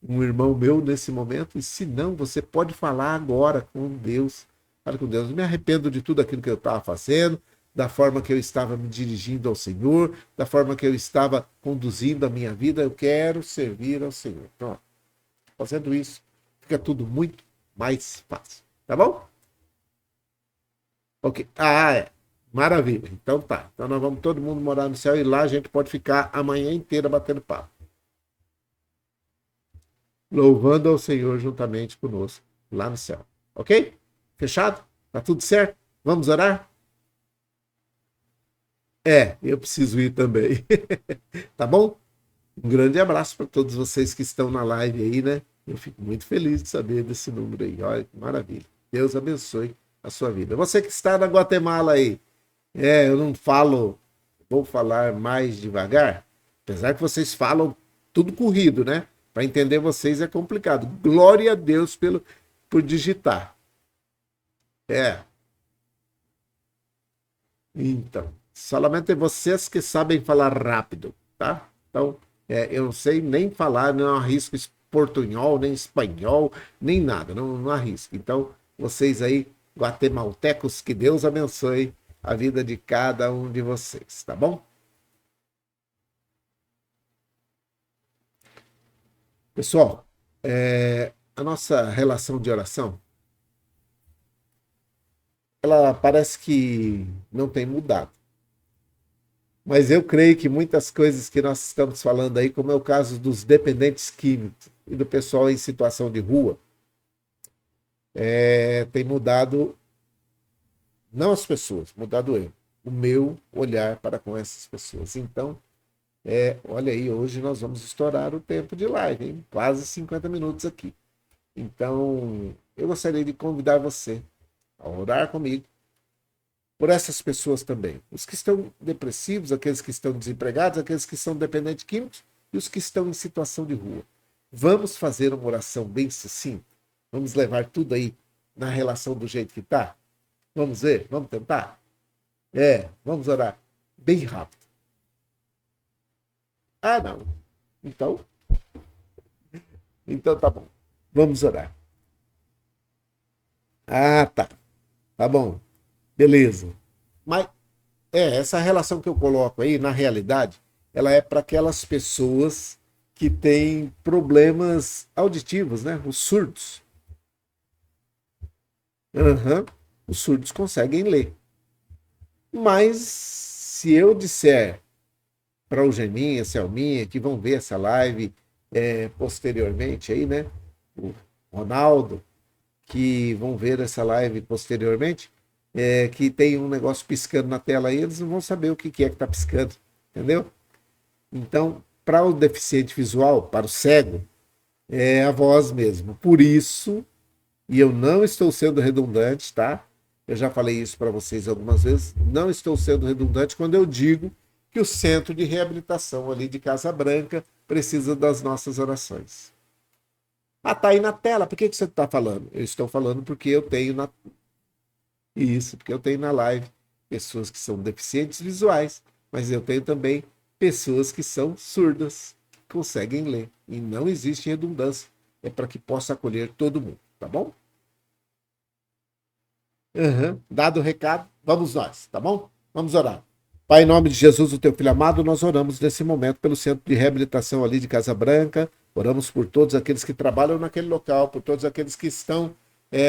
S1: um irmão meu nesse momento, e se não, você pode falar agora com Deus. Fala com Deus, eu me arrependo de tudo aquilo que eu estava fazendo, da forma que eu estava me dirigindo ao Senhor, da forma que eu estava conduzindo a minha vida, eu quero servir ao Senhor. Pronto. Fazendo isso, fica tudo muito mais fácil. Tá bom? Ok. Ah, é. Maravilha. Então tá. Então nós vamos todo mundo morar no céu e lá a gente pode ficar a manhã inteira batendo papo. Louvando ao Senhor juntamente conosco lá no céu. Ok? Fechado? Tá tudo certo? Vamos orar? Eu preciso ir também. Tá bom? Um grande abraço para todos vocês que estão na live aí, né? Eu fico muito feliz de saber desse número aí. Olha que maravilha. Deus abençoe a sua vida. Você que está na Guatemala aí, eu não falo, vou falar mais devagar, apesar que vocês falam tudo corrido, né? Para entender vocês é complicado. Glória a Deus por digitar. Então, somente vocês que sabem falar rápido, tá? Então, eu não sei nem falar, não arrisco portunhol, nem espanhol, nem nada, não arrisco. Então, vocês aí, guatemaltecos, que Deus abençoe a vida de cada um de vocês, tá bom? Pessoal, a nossa relação de oração, ela parece que não tem mudado. Mas eu creio que muitas coisas que nós estamos falando aí, como é o caso dos dependentes químicos e do pessoal em situação de rua, tem mudado, não as pessoas, mudado eu, o meu olhar para com essas pessoas. Então, olha aí, hoje nós vamos estourar o tempo de live, hein? Quase 50 minutos aqui. Então, eu gostaria de convidar você a orar comigo por essas pessoas também. Os que estão depressivos, aqueles que estão desempregados, aqueles que são dependentes químicos e os que estão em situação de rua. Vamos fazer uma oração bem sucinta? Vamos levar tudo aí na relação do jeito que está? Vamos ver? Vamos tentar? Vamos orar bem rápido. Ah, não. Então tá bom. Vamos orar. Ah, tá. Tá bom. Beleza. Mas essa relação que eu coloco aí, na realidade, ela é para aquelas pessoas que têm problemas auditivos, né? Os surdos. Aham, os surdos conseguem ler. Mas se eu disser para o Geninha, Selminha, que vão ver essa live posteriormente aí, né? O Ronaldo, que vão ver essa live posteriormente, que tem um negócio piscando na tela aí, eles não vão saber o que é que está piscando, entendeu? Então, para o deficiente visual, para o cego, é a voz mesmo. Por isso, e eu não estou sendo redundante, tá? Eu já falei isso para vocês algumas vezes, não estou sendo redundante quando eu digo que o centro de reabilitação ali de Casa Branca precisa das nossas orações. Ah, tá aí na tela, por que você está falando? Eu estou falando porque eu tenho isso, porque eu tenho na live pessoas que são deficientes visuais, mas eu tenho também pessoas que são surdas, que conseguem ler. E não existe redundância. É para que possa acolher todo mundo, tá bom? Uhum. Dado o recado, vamos nós, tá bom? Vamos orar. Pai, em nome de Jesus, o teu filho amado, nós oramos nesse momento pelo centro de reabilitação ali de Casa Branca. Oramos por todos aqueles que trabalham naquele local, por todos aqueles que estão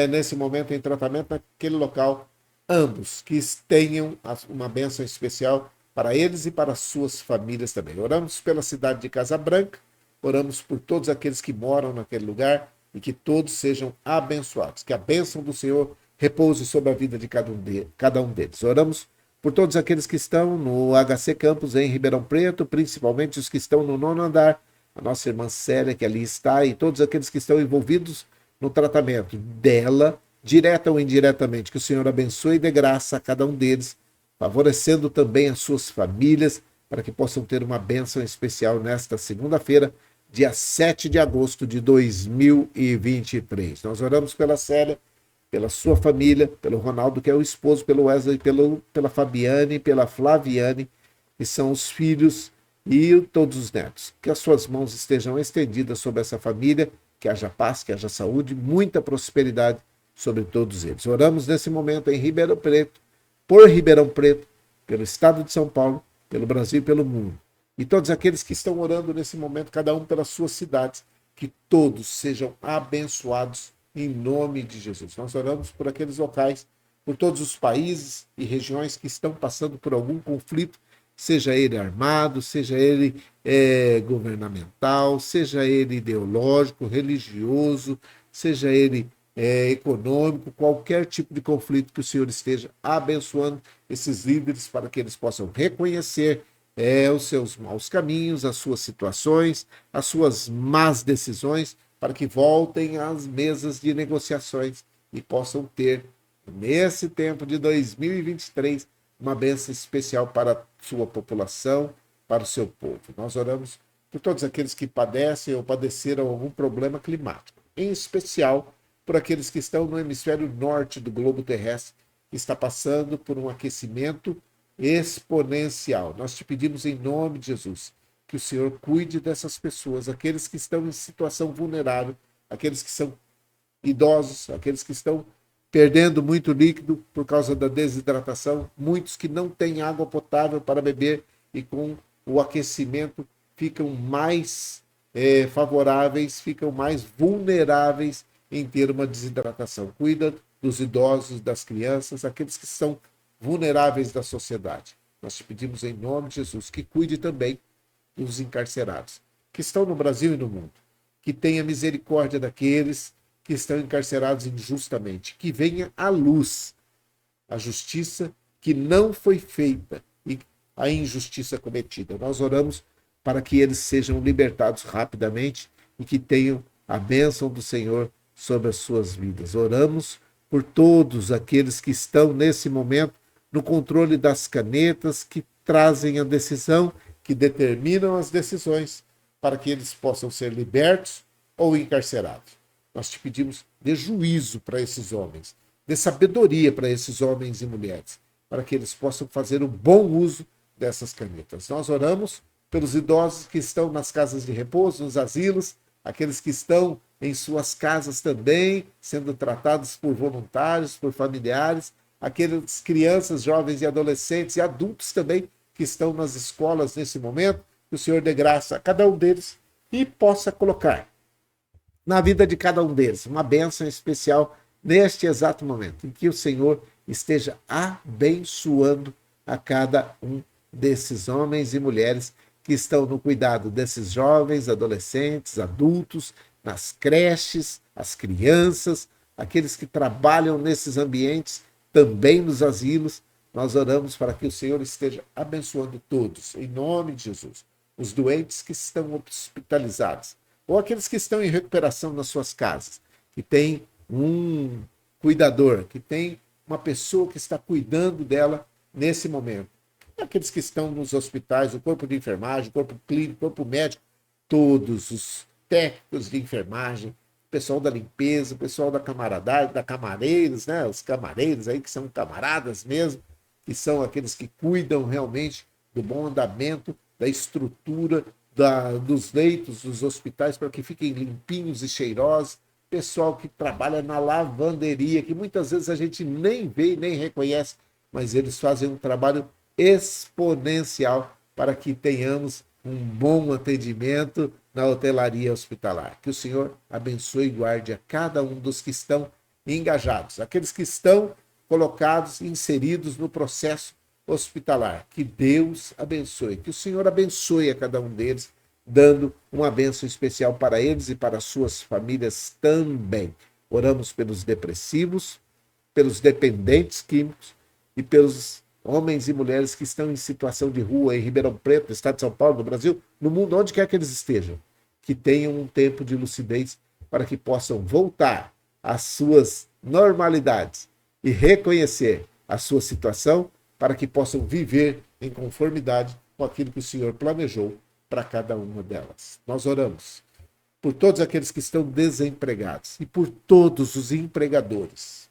S1: nesse momento em tratamento naquele local. Ambos que tenham uma bênção especial para eles e para suas famílias também. Oramos pela cidade de Casa Branca, oramos por todos aqueles que moram naquele lugar e que todos sejam abençoados. Que a bênção do Senhor repouse sobre a vida de cada um deles. Oramos por todos aqueles que estão no HC Campus em Ribeirão Preto, principalmente os que estão no 9º andar, a nossa irmã Célia, que ali está, e todos aqueles que estão envolvidos no tratamento dela, direta ou indiretamente. Que o Senhor abençoe e dê graça a cada um deles, favorecendo também as suas famílias, para que possam ter uma bênção especial nesta segunda-feira, dia 7 de agosto de 2023. Nós oramos pela Célia, pela sua família, pelo Ronaldo, que é o esposo, pelo Wesley, pela Fabiane, pela Flaviane, que são os filhos e todos os netos. Que as suas mãos estejam estendidas sobre essa família, que haja paz, que haja saúde, muita prosperidade sobre todos eles. Oramos nesse momento em Ribeirão Preto, por Ribeirão Preto, pelo estado de São Paulo, pelo Brasil e pelo mundo. E todos aqueles que estão orando nesse momento, cada um pelas suas cidades, que todos sejam abençoados em nome de Jesus. Nós oramos por aqueles locais, por todos os países e regiões que estão passando por algum conflito, seja ele armado, seja ele governamental, seja ele ideológico, religioso, seja ele econômico, qualquer tipo de conflito, que o Senhor esteja abençoando esses líderes para que eles possam reconhecer os seus maus caminhos, as suas situações, as suas más decisões, para que voltem às mesas de negociações e possam ter, nesse tempo de 2023, uma bênção especial para a sua população, para o seu povo. Nós oramos por todos aqueles que padecem ou padeceram algum problema climático, em especial por aqueles que estão no hemisfério norte do globo terrestre, que está passando por um aquecimento exponencial. Nós te pedimos em nome de Jesus que o Senhor cuide dessas pessoas, aqueles que estão em situação vulnerável, aqueles que são idosos, aqueles que estão perdendo muito líquido por causa da desidratação, muitos que não têm água potável para beber e com o aquecimento ficam mais favoráveis, ficam mais vulneráveis em ter uma desidratação. Cuida dos idosos, das crianças, aqueles que são vulneráveis da sociedade. Nós te pedimos em nome de Jesus que cuide também dos encarcerados, que estão no Brasil e no mundo, que tenha misericórdia daqueles que estão encarcerados injustamente, que venha à luz a justiça que não foi feita e a injustiça cometida. Nós oramos para que eles sejam libertados rapidamente e que tenham a bênção do Senhor sobre as suas vidas. Oramos por todos aqueles que estão nesse momento no controle das canetas, que trazem a decisão, que determinam as decisões para que eles possam ser libertos ou encarcerados. Nós te pedimos de juízo para esses homens, de sabedoria para esses homens e mulheres, para que eles possam fazer um bom uso dessas canetas. Nós oramos pelos idosos que estão nas casas de repouso, nos asilos, aqueles que estão em suas casas também, sendo tratados por voluntários, por familiares, aquelas crianças, jovens e adolescentes e adultos também que estão nas escolas nesse momento, que o Senhor dê graça a cada um deles e possa colocar na vida de cada um deles uma bênção especial neste exato momento, em que o Senhor esteja abençoando a cada um desses homens e mulheres que estão no cuidado desses jovens, adolescentes, adultos, nas creches, as crianças, aqueles que trabalham nesses ambientes, também nos asilos. Nós oramos para que o Senhor esteja abençoando todos, em nome de Jesus. Os doentes que estão hospitalizados, ou aqueles que estão em recuperação nas suas casas, que tem um cuidador, que tem uma pessoa que está cuidando dela nesse momento. E aqueles que estão nos hospitais, o corpo de enfermagem, o corpo clínico, o corpo médico, todos os técnicos de enfermagem, o pessoal da limpeza, o pessoal da camaradagem, da camareiros, né? Os camareiros aí que são camaradas mesmo, que são aqueles que cuidam realmente do bom andamento, da estrutura, dos leitos, dos hospitais, para que fiquem limpinhos e cheirosos. Pessoal que trabalha na lavanderia, que muitas vezes a gente nem vê e nem reconhece, mas eles fazem um trabalho exponencial para que tenhamos um bom atendimento na hotelaria hospitalar. Que o Senhor abençoe e guarde a cada um dos que estão engajados, aqueles que estão colocados, inseridos no processo hospitalar. Que Deus abençoe, que o Senhor abençoe a cada um deles, dando uma bênção especial para eles e para suas famílias também. Oramos pelos depressivos, pelos dependentes químicos e pelos homens e mulheres que estão em situação de rua em Ribeirão Preto, no estado de São Paulo, no Brasil, no mundo, onde quer que eles estejam, que tenham um tempo de lucidez para que possam voltar às suas normalidades e reconhecer a sua situação, para que possam viver em conformidade com aquilo que o Senhor planejou para cada uma delas. Nós oramos por todos aqueles que estão desempregados e por todos os empregadores.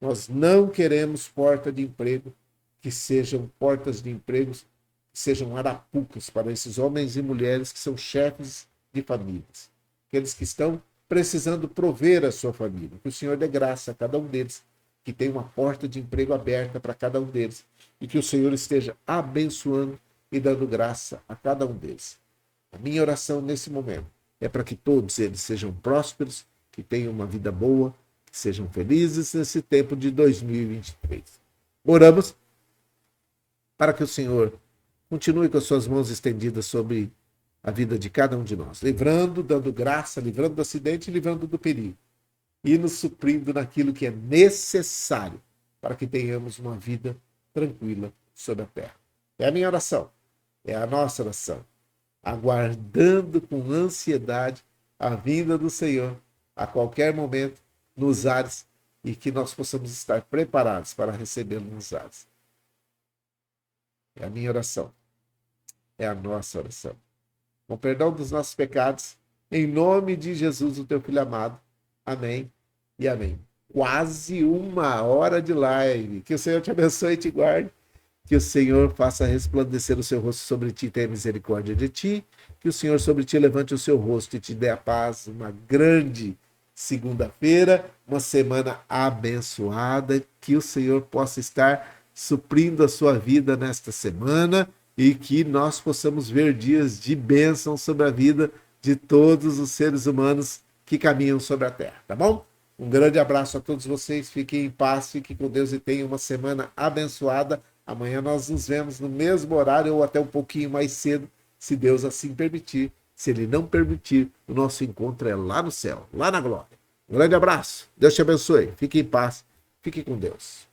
S1: Nós não queremos porta de emprego que sejam portas de empregos, que sejam arapucas para esses homens e mulheres que são chefes de famílias, aqueles que estão precisando prover a sua família. Que o Senhor dê graça a cada um deles, que tem uma porta de emprego aberta para cada um deles, e que o Senhor esteja abençoando e dando graça a cada um deles. A minha oração nesse momento é para que todos eles sejam prósperos, que tenham uma vida boa, que sejam felizes nesse tempo de 2023. Oramos para que o Senhor continue com as suas mãos estendidas sobre a vida de cada um de nós, livrando, dando graça, livrando do acidente e livrando do perigo, e nos suprindo naquilo que é necessário para que tenhamos uma vida tranquila sobre a terra. É a minha oração, é a nossa oração, aguardando com ansiedade a vinda do Senhor a qualquer momento nos ares, e que nós possamos estar preparados para recebê-lo nos ares. É a minha oração, é a nossa oração. Com perdão dos nossos pecados, em nome de Jesus, o teu Filho amado. Amém e amém. Quase 1 hora de live. Que o Senhor te abençoe e te guarde. Que o Senhor faça resplandecer o seu rosto sobre ti e tenha misericórdia de ti. Que o Senhor sobre ti levante o seu rosto e te dê a paz. Uma grande segunda-feira, uma semana abençoada. Que o Senhor possa estar suprindo a sua vida nesta semana e que nós possamos ver dias de bênção sobre a vida de todos os seres humanos que caminham sobre a terra, tá bom? Um grande abraço a todos vocês, fiquem em paz, fiquem com Deus e tenham uma semana abençoada. Amanhã nós nos vemos no mesmo horário ou até um pouquinho mais cedo, se Deus assim permitir. Se Ele não permitir, o nosso encontro é lá no céu, lá na glória. Um grande abraço, Deus te abençoe, fique em paz, fique com Deus.